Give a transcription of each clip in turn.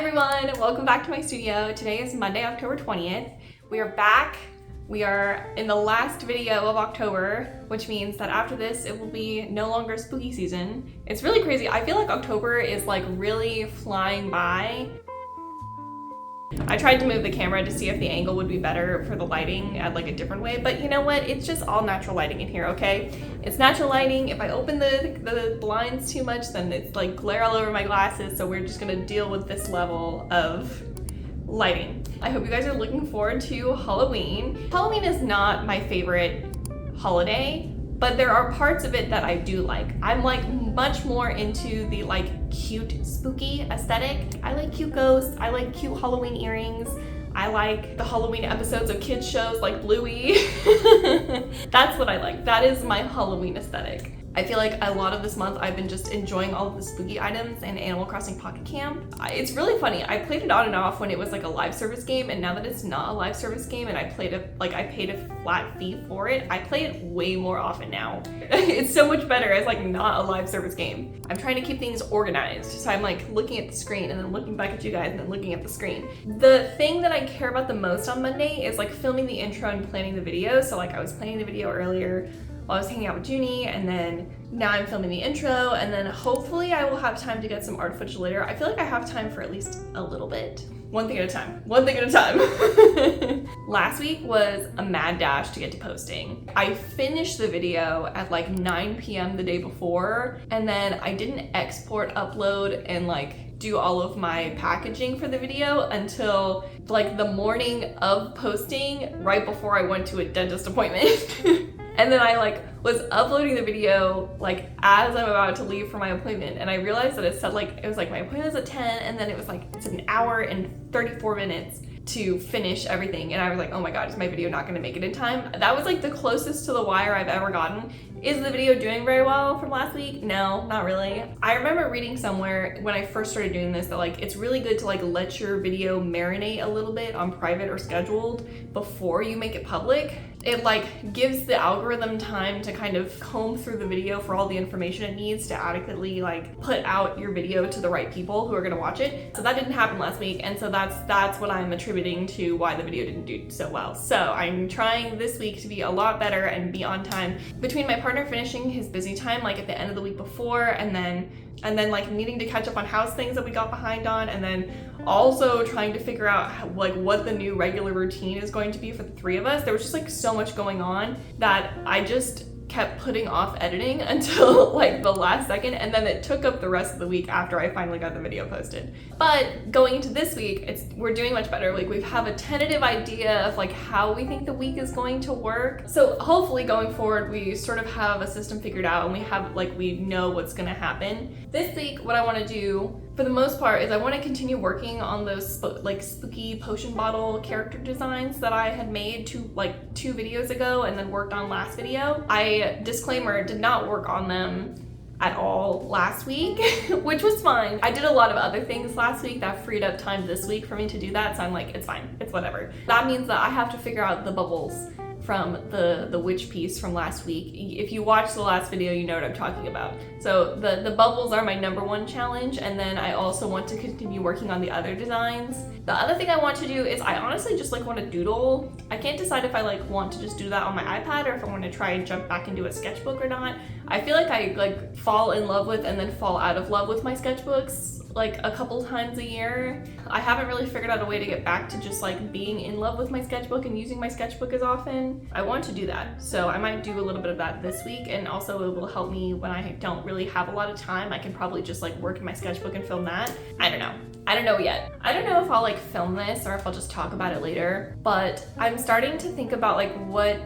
everyone, welcome back to my studio. Today is Monday, October 20th. We are back. We are in the last video of October, which means that after this, it will be no longer spooky season. It's really crazy. I feel like October is like really flying by. I tried to move the camera to see if the angle would be better for the lighting at like a different way, but you know what? It's just all natural lighting in here, okay? It's natural lighting. If I open the blinds too much, then it's like glare all over my glasses, so we're just gonna deal with this level of lighting. I hope you guys are looking forward to Halloween. Halloween is not my favorite holiday, but there are parts of it that I do like. I'm like much more into the like cute spooky aesthetic. I like cute ghosts, I like cute Halloween earrings. I like the Halloween episodes of kids shows like Bluey. That's what I like. That is my Halloween aesthetic. I feel like a lot of this month I've been just enjoying all of the spooky items in Animal Crossing Pocket Camp. It's really funny. I played it on and off when it was like a live service game, and now that it's not a live service game and I paid a flat fee for it, I play it way more often now. It's so much better as like not a live service game. I'm trying to keep things organized, so I'm like looking at the screen and then looking back at you guys and then looking at the screen. The thing that I care about the most on Monday is like filming the intro and planning the video. So like I was planning the video earlier while I was hanging out with Junie, and then now I'm filming the intro, and then hopefully I will have time to get some art footage later. I feel like I have time for at least a little bit. One thing at a time. One thing at a time. Last week was a mad dash to get to posting. I finished the video at like 9 p.m. the day before, and then I didn't export, upload, and like do all of my packaging for the video until like the morning of posting, right before I went to a dentist appointment. And then I like was uploading the video like as I'm about to leave for my appointment, and I realized that it said like, it was like my appointment was at 10, and then it was like, it's an hour and 34 minutes to finish everything. And I was like, oh my God, is my video not gonna make it in time? That was like the closest to the wire I've ever gotten. Is the video doing very well from last week? No, not really. I remember reading somewhere when I first started doing this that like it's really good to like let your video marinate a little bit on private or scheduled before you make it public. It like gives the algorithm time to kind of comb through the video for all the information it needs to adequately like put out your video to the right people who are gonna watch it. So that didn't happen last week, and so that's what I'm attributing to why the video didn't do so well. So I'm trying this week to be a lot better and be on time. Between my partner finishing his busy time like at the end of the week before, and then like needing to catch up on house things that we got behind on, and then also trying to figure out how, like what the new regular routine is going to be for the three of us. There was just like so much going on that I just kept putting off editing until like the last second, and then it took up the rest of the week after I finally got the video posted. But going into this week, we're doing much better. Like we have a tentative idea of like how we think the week is going to work. So hopefully going forward, we sort of have a system figured out, and we know what's gonna happen. This week, what I wanna do for the most part is I want to continue working on those like spooky potion bottle character designs that I had made two videos ago and then worked on last video. Disclaimer, did not work on them at all last week, which was fine. I did a lot of other things last week that freed up time this week for me to do that, so I'm like, it's fine, it's whatever. That means that I have to figure out the bubbles from the witch piece from last week. If you watched the last video, you know what I'm talking about. So the bubbles are my #1 challenge, and then I also want to continue working on the other designs. The other thing I want to do is I honestly just like want to doodle. I can't decide if I like want to just do that on my iPad or if I want to try and jump back into a sketchbook or not. I feel like I like fall in love with and then fall out of love with my sketchbooks like a couple times a year. I haven't really figured out a way to get back to just like being in love with my sketchbook and using my sketchbook as often. I want to do that, so I might do a little bit of that this week, and also it will help me when I don't really have a lot of time. I can probably just like work in my sketchbook and film that. I don't know yet. I don't know if I'll like film this or if I'll just talk about it later, but I'm starting to think about like what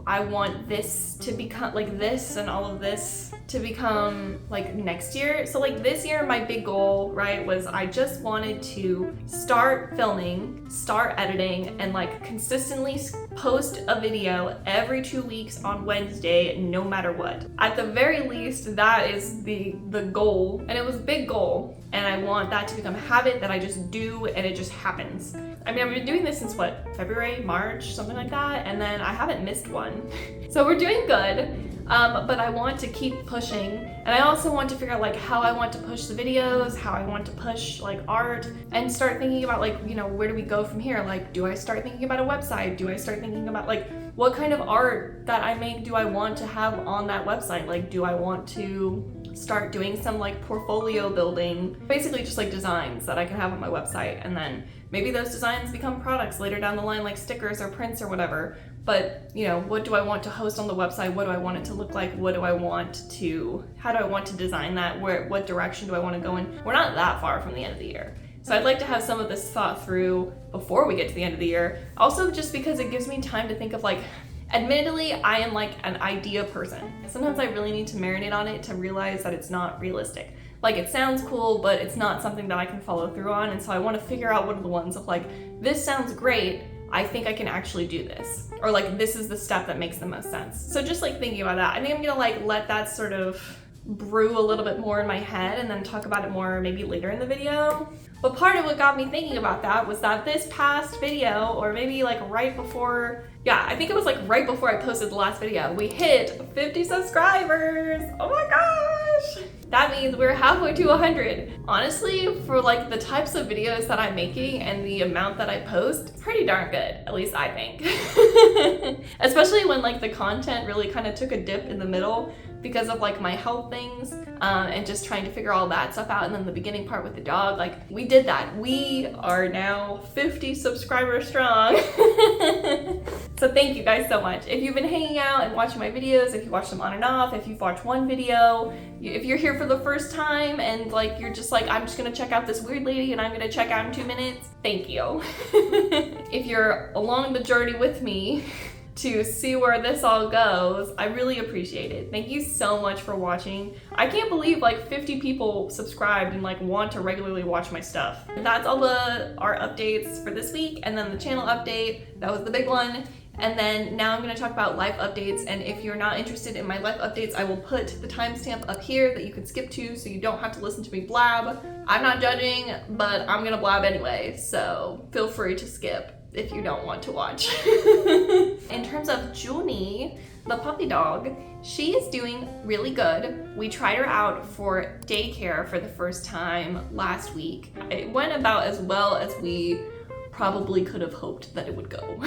I want this to become, like this and all of this to become like next year. So like this year, my big goal, right, was I just wanted to start filming, start editing, and like consistently post a video every 2 weeks on Wednesday, no matter what. At the very least, that is the goal, and it was a big goal. And I want that to become a habit that I just do, and it just happens. I mean, I've been doing this since what, February, March, something like that, and then I haven't missed one. So we're doing good. but I want to keep pushing, and I also want to figure out like how I want to push the videos, how I want to push like art, and start thinking about like, you know, where do we go from here? Like, do I start thinking about a website? Do I start thinking about like what kind of art that I make do I want to have on that website? Like, do I want to start doing some like portfolio building, basically just like designs that I can have on my website, and then maybe those designs become products later down the line, like stickers or prints or whatever. But, you know, what do I want to host on the website? What do I want it to look like? How do I want to design that? What direction do I want to go in? We're not that far from the end of the year. So I'd like to have some of this thought through before we get to the end of the year. Also, just because it gives me time to think of like, admittedly, I am like an idea person. Sometimes I really need to marinate on it to realize that it's not realistic. Like, it sounds cool, but it's not something that I can follow through on. And so I want to figure out what are the ones of like, this sounds great, I think I can actually do this. Or like, this is the step that makes the most sense. So just like thinking about that, I think I'm gonna like let that sort of brew a little bit more in my head and then talk about it more maybe later in the video. But part of what got me thinking about that was that this past video, or maybe like right before, yeah, I think it was like right before I posted the last video, we hit 50 subscribers. Oh my gosh. That means we're halfway to 100. Honestly, for like the types of videos that I'm making and the amount that I post, pretty darn good, at least I think. Especially when like the content really kind of took a dip in the middle because of like my health things and just trying to figure all that stuff out. And then the beginning part with the dog, like we did that. We are now 50 subscribers strong. So thank you guys so much. If you've been hanging out and watching my videos, if you watch them on and off, if you've watched one video, if you're here for the first time and like you're just like, I'm just gonna check out this weird lady and I'm gonna check out in 2 minutes, thank you. If you're along the journey with me to see where this all goes, I really appreciate it. Thank you so much for watching. I can't believe like 50 people subscribed and like want to regularly watch my stuff. That's all the art updates for this week, and then the channel update, that was the big one. And then now I'm going to talk about life updates, and if you're not interested in my life updates, I will put the timestamp up here that you can skip to so you don't have to listen to me blab. I'm not judging, but I'm going to blab anyway, so feel free to skip if you don't want to watch. In terms of Junie, the puppy dog, she is doing really good. We tried her out for daycare for the first time last week. It went about as well as we probably could have hoped that it would go.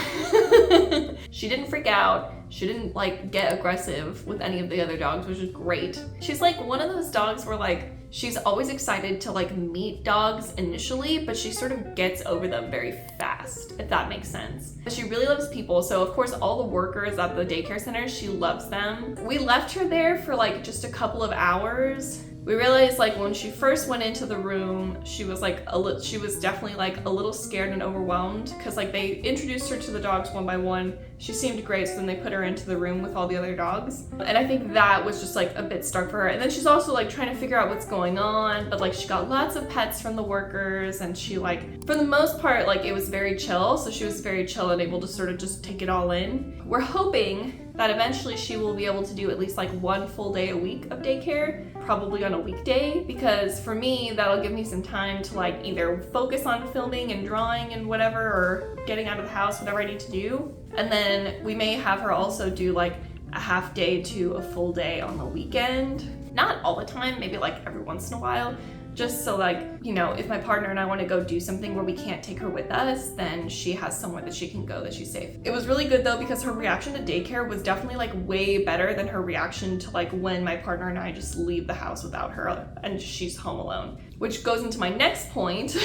She didn't freak out. She didn't like get aggressive with any of the other dogs, which is great. She's like one of those dogs where like she's always excited to like meet dogs initially, but she sort of gets over them very fast, if that makes sense. She really loves people, so of course all the workers at the daycare center, she loves them. We left her there for like just a couple of hours. We realized like when she first went into the room, she was like she was definitely like a little scared and overwhelmed because like they introduced her to the dogs one by one. She seemed great, so then they put her into the room with all the other dogs. And I think that was just like a bit stark for her. And then she's also like trying to figure out what's going on, but like she got lots of pets from the workers, and she like, for the most part, like it was very chill. So she was very chill and able to sort of just take it all in. We're hoping that eventually she will be able to do at least like 1 full day a week of daycare, probably on a weekday, because for me, that'll give me some time to like either focus on filming and drawing and whatever, or getting out of the house, whatever I need to do. And then we may have her also do like a half day to a full day on the weekend. Not all the time, maybe like every once in a while, just so like, you know, if my partner and I want to go do something where we can't take her with us, then she has somewhere that she can go that she's safe. It was really good though, because her reaction to daycare was definitely like way better than her reaction to like when my partner and I just leave the house without her and she's home alone. Which goes into my next point.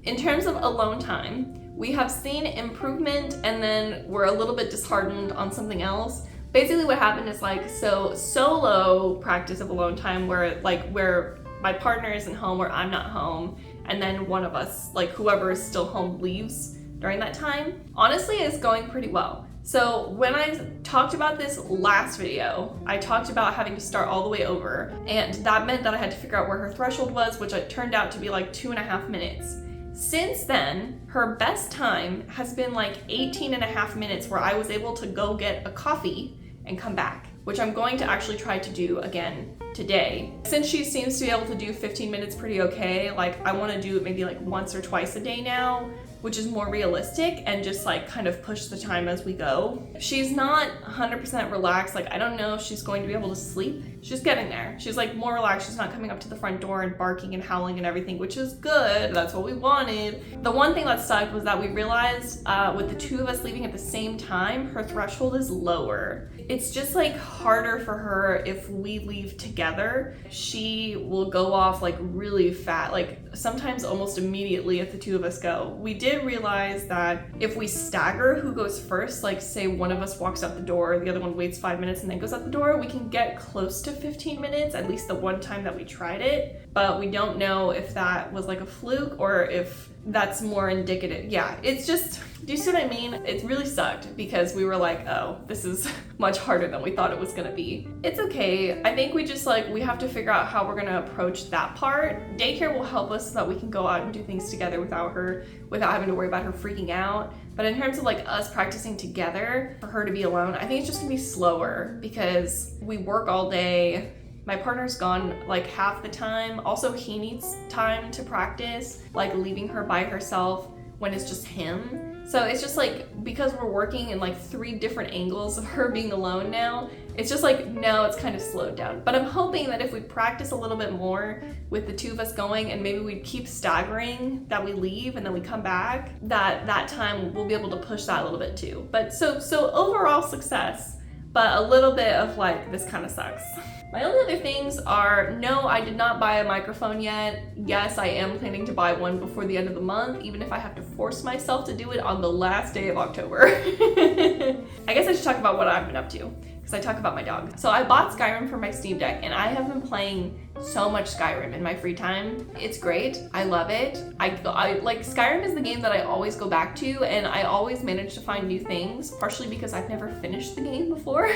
In terms of alone time, we have seen improvement, and then we're a little bit disheartened on something else. Basically what happened is like, so solo practice of alone time where my partner isn't home or I'm not home, and then one of us, like whoever is still home, leaves during that time, honestly is going pretty well. So when I talked about this last video, I talked about having to start all the way over, and that meant that I had to figure out where her threshold was, which it turned out to be like 2.5 minutes. Since then, her best time has been like 18.5 minutes, where I was able to go get a coffee and come back, which I'm going to actually try to do again today. Since she seems to be able to do 15 minutes pretty okay, like I want to do it maybe like once or twice a day now, which is more realistic and just like kind of push the time as we go. She's not 100% relaxed. Like, I don't know if she's going to be able to sleep. She's getting there. She's like more relaxed. She's not coming up to the front door and barking and howling and everything, which is good. That's what we wanted. The one thing that sucked was that we realized with the two of us leaving at the same time, her threshold is lower. It's just like harder for her if we leave together. She will go off like really fast, like sometimes almost immediately if the two of us go. We did realize that if we stagger who goes first, like say one of us walks out the door, the other one waits 5 minutes and then goes out the door, we can get close to 15 minutes, at least the one time that we tried it. But we don't know if that was like a fluke or if that's more indicative. Yeah, it's just, do you see what I mean? It really sucked because we were like, oh, this is much harder than we thought it was gonna be. It's okay. I think we just like, we have to figure out how we're gonna approach that part. Daycare will help us so that we can go out and do things together without her, without having to worry about her freaking out. But in terms of like us practicing together, for her to be alone, I think it's just gonna be slower because we work all day. My partner's gone like half the time. Also, he needs time to practice, like leaving her by herself when it's just him. So it's just like, because we're working in like 3 different angles of her being alone now, it's just like, now it's kind of slowed down. But I'm hoping that if we practice a little bit more with the two of us going and maybe we keep staggering that we leave and then we come back, that time we'll be able to push that a little bit too. But so overall success, but a little bit of like, this kind of sucks. My only other things are, no, I did not buy a microphone yet. Yes, I am planning to buy one before the end of the month, even if I have to force myself to do it on the last day of October. I guess I should talk about what I've been up to, because I talk about my dog. So I bought Skyrim for my Steam Deck, and I have been playing so much Skyrim in my free time. It's great. I love it. I like, Skyrim is the game that I always go back to, and I always manage to find new things, partially because I've never finished the game before.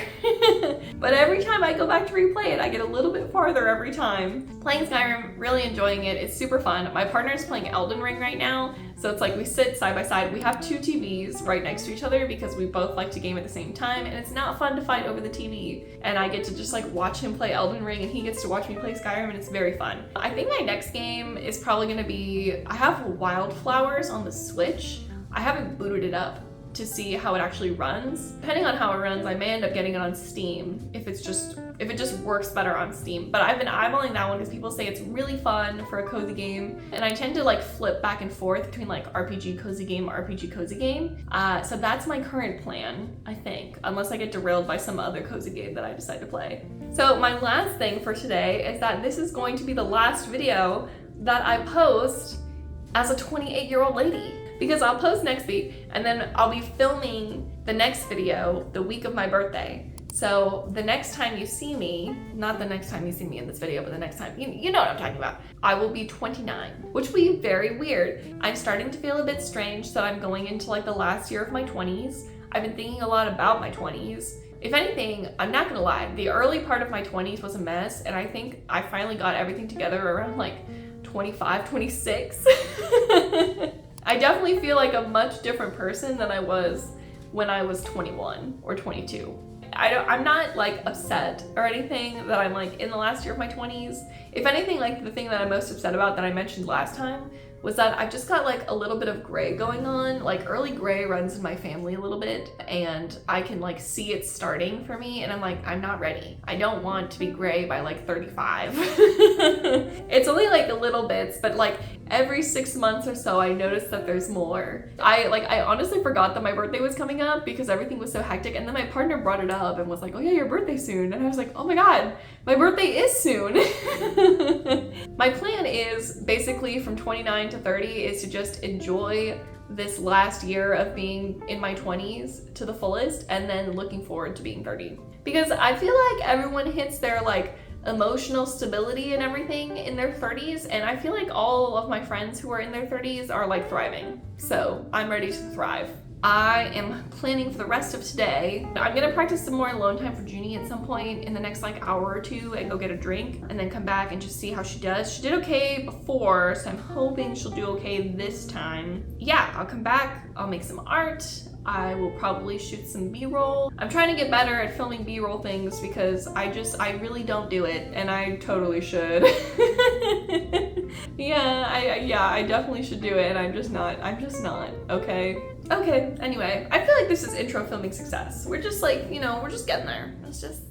But every time I go back to replay it, I get a little bit farther every time. Playing Skyrim, really enjoying it. It's super fun. My partner's playing Elden Ring right now, so it's like we sit side by side. We have 2 TVs right next to each other because we both like to game at the same time, and it's not fun to fight over the TV. And I get to just like watch him play Elden Ring, and he gets to watch me play Skyrim, and it's very fun. I think my next game is probably gonna be, I have Wildflowers on the Switch. I haven't booted it up to see how it actually runs. Depending on how it runs, I may end up getting it on Steam if it just works better on Steam. But I've been eyeballing that one because people say it's really fun for a cozy game, and I tend to like flip back and forth between like RPG cozy game, RPG cozy game. So that's my current plan, I think, unless I get derailed by some other cozy game that I decide to play. So my last thing for today is that this is going to be the last video that I post as a 28-year-old lady, because I'll post next week and then I'll be filming the next video the week of my birthday. So the next time you see me, not the next time you see me in this video, but the next time, you know what I'm talking about, I will be 29, which will be very weird. I'm starting to feel a bit strange that I'm going into like the last year of my 20s. I've been thinking a lot about my 20s. If anything, I'm not gonna lie, the early part of my 20s was a mess, and I think I finally got everything together around like 25, 26. I definitely feel like a much different person than I was when I was 21 or 22. I'm not like upset or anything that I'm like in the last year of my 20s. If anything, like the thing that I'm most upset about that I mentioned last time was that I've just got like a little bit of gray going on. Like early gray runs in my family a little bit, and I can like see it starting for me, and I'm like, I'm not ready. I don't want to be gray by like 35. It's only like a little bits, but like every 6 months or so I notice that there's more. I honestly forgot that my birthday was coming up because everything was so hectic, and then my partner brought it up and was like, oh yeah, your birthday's soon. And I was like, oh my god, my birthday is soon. My plan is basically from 29 to 30 is to just enjoy this last year of being in my 20s to the fullest, and then looking forward to being 30. Because I feel like everyone hits their like emotional stability and everything in their 30s, and I feel like all of my friends who are in their 30s are like thriving. So I'm ready to thrive. I am planning for the rest of today. I'm gonna practice some more alone time for Junie at some point in the next like hour or two and go get a drink and then come back and just see how she does. She did okay before, so I'm hoping she'll do okay this time. Yeah, I'll come back, I'll make some art. I will probably shoot some B-roll. I'm trying to get better at filming B-roll things because I really don't do it, and I totally should. Yeah, I definitely should do it, and I'm just not, okay? Okay, anyway, I feel like this is intro filming success. We're just like, you know, we're just getting there. It's just...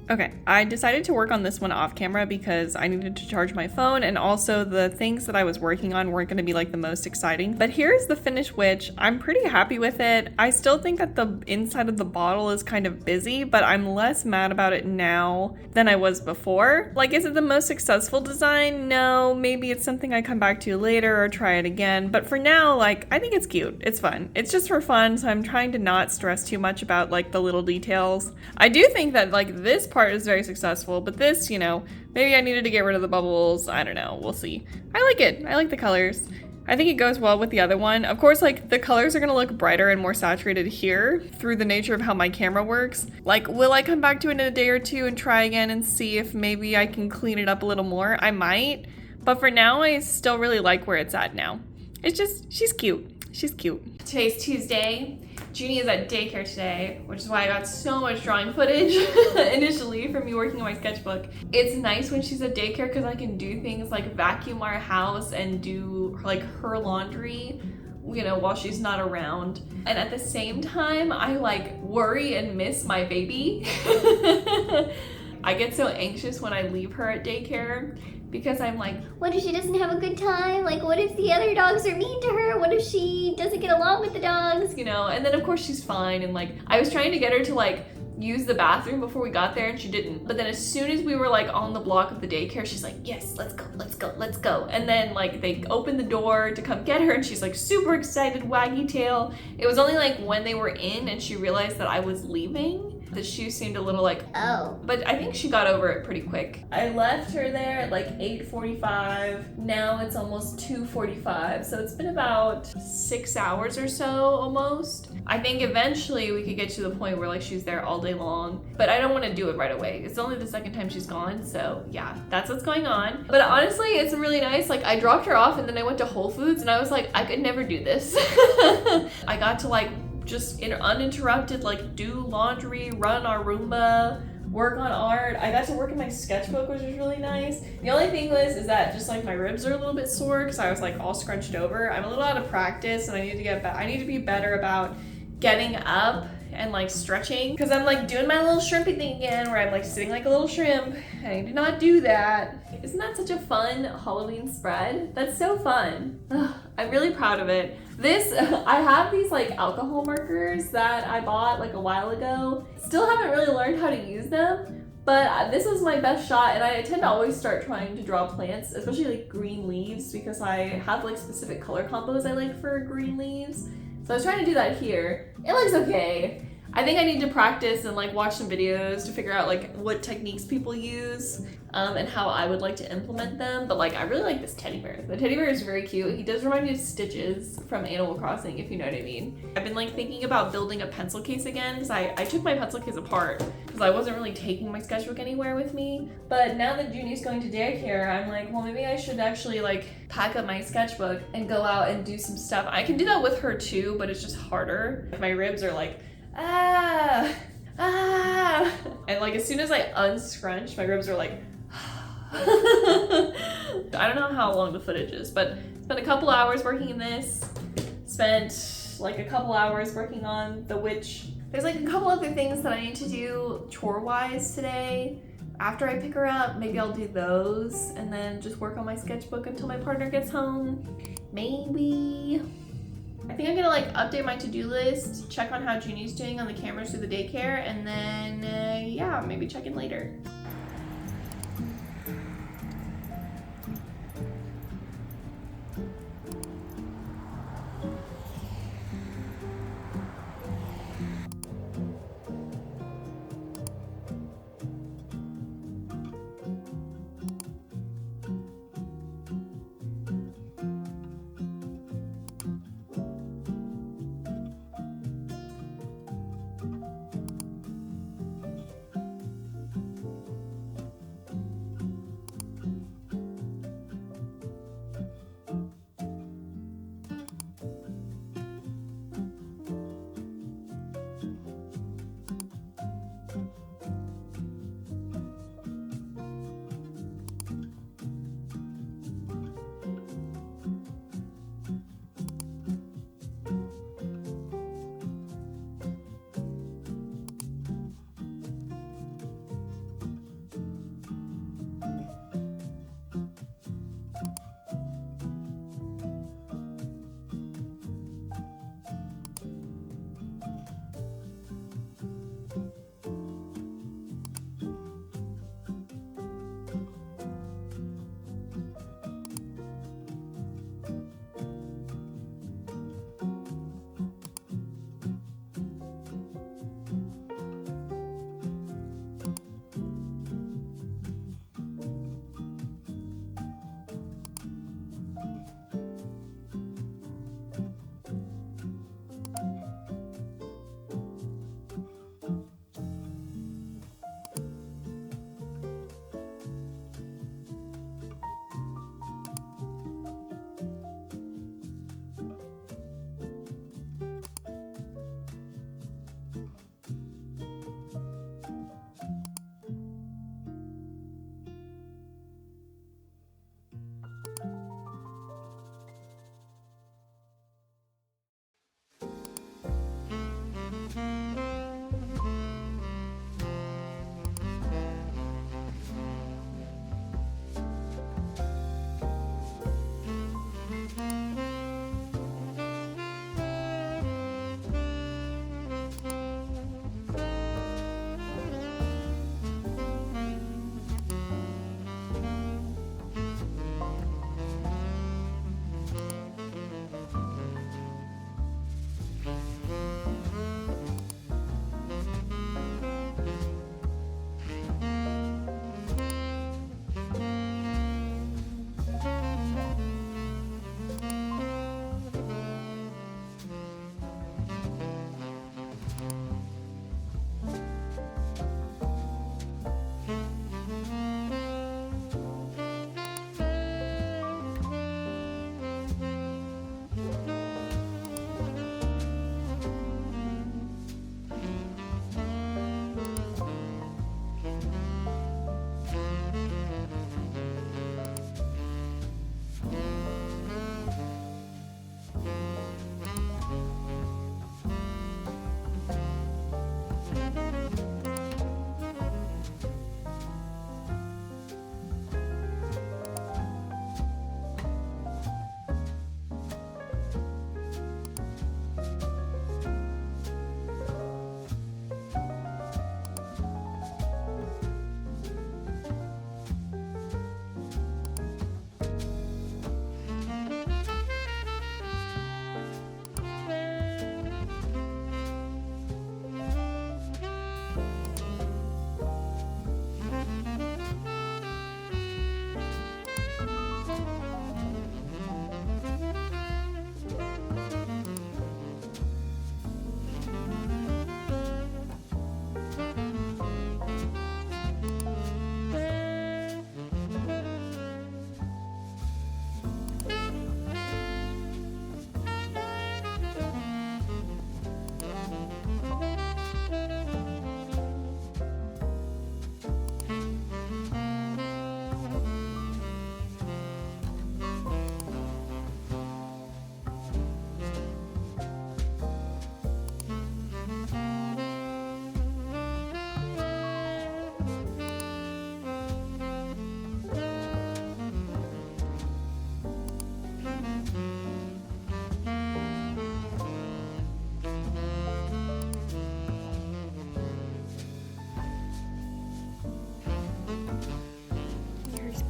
Okay, I decided to work on this one off camera because I needed to charge my phone, and also the things that I was working on weren't going to be like the most exciting. But here's the finished witch. I'm pretty happy with it. I still think that the inside of the bottle is kind of busy, but I'm less mad about it now than I was before. Like, is it the most successful design? No, maybe it's something I come back to later or try it again. But for now, like, I think it's cute. It's fun. It's just for fun, so I'm trying to not stress too much about like the little details. I do think that like this part is very successful, but this, you know, maybe I needed to get rid of the bubbles. I don't know. We'll see. I like it. I like the colors. I think it goes well with the other one. Of course, like the colors are gonna look brighter and more saturated here through the nature of how my camera works. Like, will I come back to it in a day or two and try again and see if maybe I can clean it up a little more? I might, but for now, I still really like where it's at now. It's just, she's cute. She's cute. Today's Tuesday. Junie is at daycare today, which is why I got so much drawing footage initially from me working on my sketchbook. It's nice when she's at daycare because I can do things like vacuum our house and do like her laundry, you know, while she's not around. And at the same time, I like worry and miss my baby. I get so anxious when I leave her at daycare because I'm like, what if she doesn't have a good time? Like, what if the other dogs are mean to her? What if she doesn't get along with the dogs? You know, and then of course she's fine. And like, I was trying to get her to like use the bathroom before we got there and she didn't. But then as soon as we were like on the block of the daycare, she's like, yes, let's go, let's go, let's go. And then like they opened the door to come get her and she's like super excited, waggy tail. It was only like when they were in and she realized that I was leaving, the shoe seemed a little like, oh. But I think she got over it pretty quick. I left her there at like 8:45. Now it's almost 2:45. So it's been about 6 hours or so almost. I think eventually we could get to the point where like she's there all day long, but I don't want to do it right away. It's only the second time she's gone. So yeah, that's what's going on. But honestly, it's really nice. Like I dropped her off and then I went to Whole Foods and I was like, I could never do this. I got to like just uninterrupted, like do laundry, run our Roomba, work on art. I got to work in my sketchbook, which was really nice. The only thing is that just like my ribs are a little bit sore because I was like all scrunched over. I'm a little out of practice and I need to get back. I need to be better about getting up and like stretching because I'm like doing my little shrimpy thing again where I'm like sitting like a little shrimp. I do not do that. Isn't that such a fun Halloween spread? That's so fun. Ugh, I'm really proud of it. This, I have these like alcohol markers that I bought like a while ago. Still haven't really learned how to use them, but this was my best shot and I tend to always start trying to draw plants, especially like green leaves because I have like specific color combos I like for green leaves. So I was trying to do that here. It looks okay. I think I need to practice and like watch some videos to figure out like what techniques people use and how I would like to implement them. But like I really like this teddy bear. The teddy bear is very cute. He does remind me of Stitches from Animal Crossing, if you know what I mean. I've been like thinking about building a pencil case again because I took my pencil case apart because I wasn't really taking my sketchbook anywhere with me. But now that Junie's going to daycare, I'm like, well, maybe I should actually like pack up my sketchbook and go out and do some stuff. I can do that with her too, but it's just harder. My ribs are like, ah. And like as soon as I unscrunch, my ribs are like, I don't know how long the footage is, but spent a couple hours working in this. Spent like a couple hours working on the witch. There's like a couple other things that I need to do chore-wise today. After I pick her up, maybe I'll do those and then just work on my sketchbook until my partner gets home. Maybe. I think I'm gonna like update my to-do list, check on how Junie's doing on the cameras through the daycare, and then yeah, maybe check in later.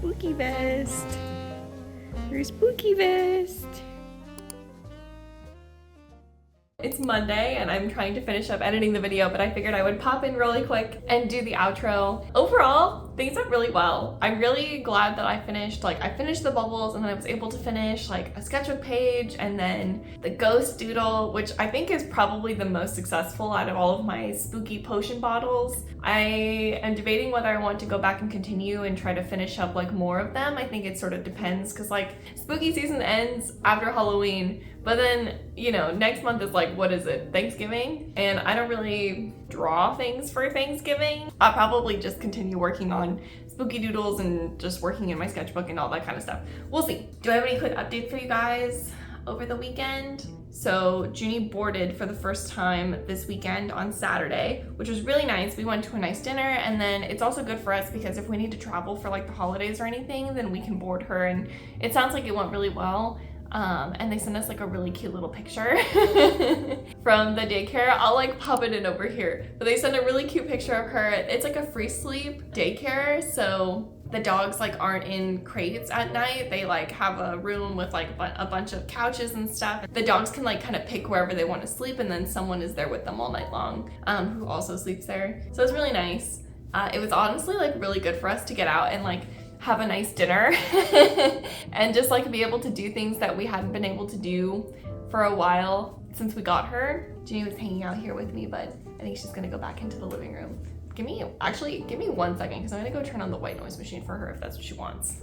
spooky vest. Her spooky vest. It's Monday and I'm trying to finish up editing the video, but I figured I would pop in really quick and do the outro. Overall, things went really well. I'm really glad that I finished the bubbles, and then I was able to finish like a sketchbook page and then the ghost doodle, which I think is probably the most successful out of all of my spooky potion bottles. I am debating whether I want to go back and continue and try to finish up like more of them. I think it sort of depends, because like spooky season ends after Halloween, but then, you know, next month is like, what is it, Thanksgiving? And I don't really draw things for Thanksgiving. I'll probably just continue working on spooky doodles and just working in my sketchbook and all that kind of stuff. We'll see. Do I have any quick updates for you guys over the weekend? So Junie boarded for the first time this weekend on Saturday, which was really nice. We went to a nice dinner, and then it's also good for us because if we need to travel for like the holidays or anything, then we can board her, and it sounds like it went really well. And they sent us like a really cute little picture from the daycare. I'll like pop it in over here, but they sent a really cute picture of her. It's like a free sleep daycare, so the dogs like aren't in crates at night. They like have a room with like a bunch of couches and stuff. The dogs can like kind of pick wherever they want to sleep, and then someone is there with them all night long, who also sleeps there. So it's really nice. It was honestly like really good for us to get out and like have a nice dinner and just like be able to do things that we hadn't been able to do for a while since we got her. Junie was hanging out here with me, but I think she's gonna go back into the living room. Give me 1 second, because I'm gonna go turn on the white noise machine for her if that's what she wants.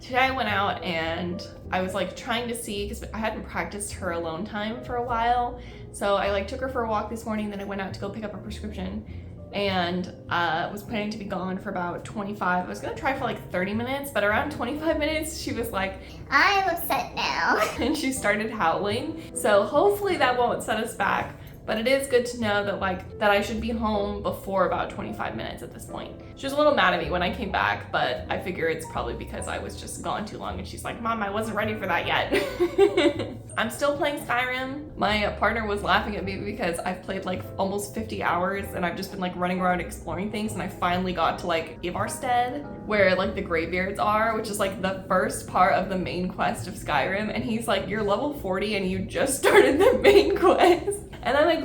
Today I went out and I was like trying to see, because I hadn't practiced her alone time for a while. So I like took her for a walk this morning, then I went out to go pick up a prescription, and was planning to be gone for about 25. I was gonna try for like 30 minutes, but around 25 minutes, she was like, I'm upset now. and she started howling. So hopefully that won't set us back, but it is good to know that I should be home before about 25 minutes at this point. She was a little mad at me when I came back, but I figure it's probably because I was just gone too long, and she's like, Mom, I wasn't ready for that yet. I'm still playing Skyrim. My partner was laughing at me because I've played like almost 50 hours and I've just been like running around exploring things, and I finally got to like Ivarstead, where like the Greybeards are, which is like the first part of the main quest of Skyrim, and he's like, you're level 40 and you just started the main quest. And I'm like,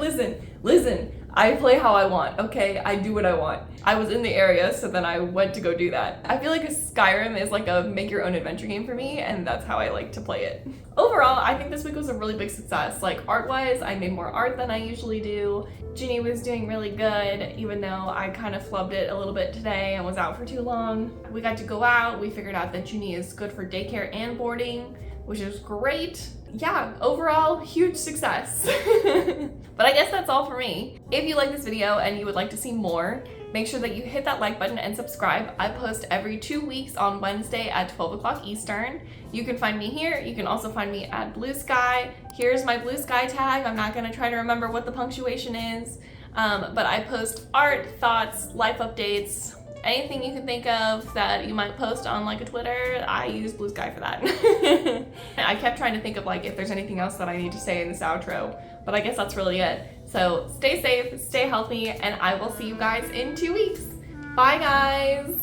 listen, I play how I want, okay? I do what I want. I was in the area, so then I went to go do that. I feel like a Skyrim is like a make your own adventure game for me, and that's how I like to play it. Overall, I think this week was a really big success. Like art-wise, I made more art than I usually do. Junie was doing really good, even though I kind of flubbed it a little bit today and was out for too long. We got to go out. We figured out that Junie is good for daycare and boarding, which is great. Yeah, overall, huge success. But I guess that's all for me. If you like this video and you would like to see more, make sure that you hit that like button and subscribe. I post every 2 weeks on Wednesday at 12 o'clock Eastern. You can find me here. You can also find me at Blue Sky. Here's my Blue Sky tag. I'm not gonna try to remember what the punctuation is, but I post art, thoughts, life updates, anything you can think of that you might post on like a Twitter. I use Blue Sky for that. I kept trying to think of like if there's anything else that I need to say in this outro, but I guess that's really it. So stay safe, stay healthy, and I will see you guys in 2 weeks. Bye guys.